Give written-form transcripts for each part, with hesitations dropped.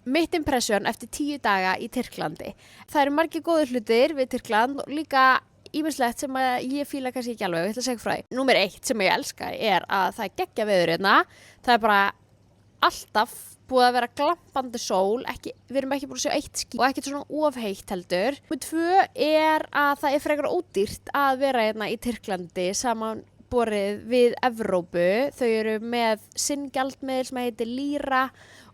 mitt impression eftir 10 daga í Tyrklandi. Það eru margir góðir hlutir við Tyrkland og líka ýmislegt sem að ég fíla kannski ekki alveg og ég ætla að segja frá því. Númer 1 sem ég elska er að það er geggjað veður hérna. Það er bara alltaf búið að vera glampandi sól, við erum ekki búin að sjá eitt ský og ekkert svona ofheitt heldur. Númer 2 er að það er frekar ódýrt að vera hérna í Tyrklandi samanborið við Evrópu. Þau eru með sinn gjaldmiðil sem heitir líra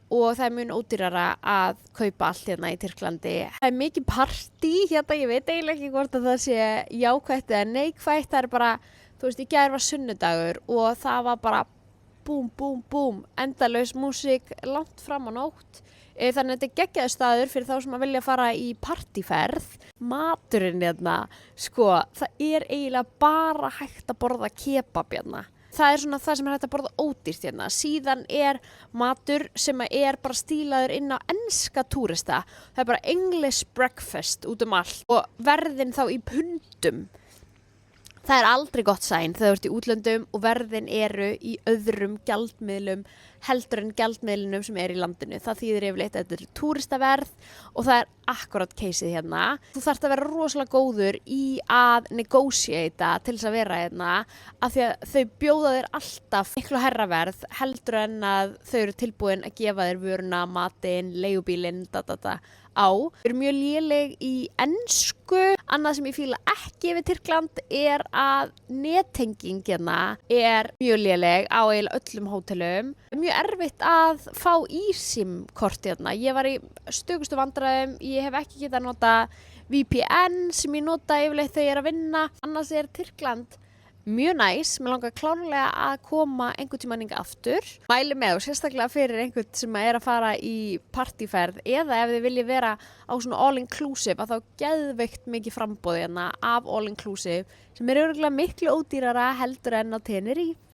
og það er mjög ódýrara að kaupa allt hérna í Tyrklandi. Það er mikið partí hérna, ég veit eiginlega ekki hvort að það sé jákvætt eða neikvætt. Það er bara, þú veist, í gær var sunnudagur og það var bara búm, búm, búm, endalaus músík langt fram á nótt. Þannig að þetta er geggjaður staður fyrir þá sem að vilja fara í partíferð. Maturinn hérna, sko, það er eiginlega bara hægt að borða kebab hérna. Það er svona það sem er hægt að borða ódýrt hérna. Síðan er matur sem er bara stílaður inn á enska túrista. Það er bara English breakfast út um allt og verðin þá í pundum. Það er aldrei gott sæn þegar þú ert í útlöndum og verðin eru í öðrum gjaldmiðlum heldur en gjaldmiðlunum sem er í landinu. Það þýðir yfirleitt að þetta er túristaverð og það er akkurat keysið hérna. Þú þarft að vera rosalega góður í að negotiata til þess að vera hérna af því að þau bjóða þér alltaf miklu hærra verð heldur en að þau eru tilbúin að gefa þér vöruna, matinn, leigubílinn, á. Þau eru mjög léleg í ensku. Annað sem ég fíla ekki við Tyrkland er að nettengingina er mjög léleg á eiginlega öllum hótelum. Mjög erfitt að fá eSIM-kort hérna. Ég var í stökustu vandræðum, ég hef ekki getað að nota VPN sem ég nota yfirleitt þegar ég er að vinna. Annars er Tyrkland mjög næs, mér langar klárlega að koma einhvern tímann hingað aftur. Mæli með og sérstaklega fyrir einhvern sem er að fara í partíferð eða ef þið viljið vera á svona all-inclusive að þá geðveikt mikið framboð hérna af all-inclusive sem er örugglega miklu ódýrara heldur en á Tenerife.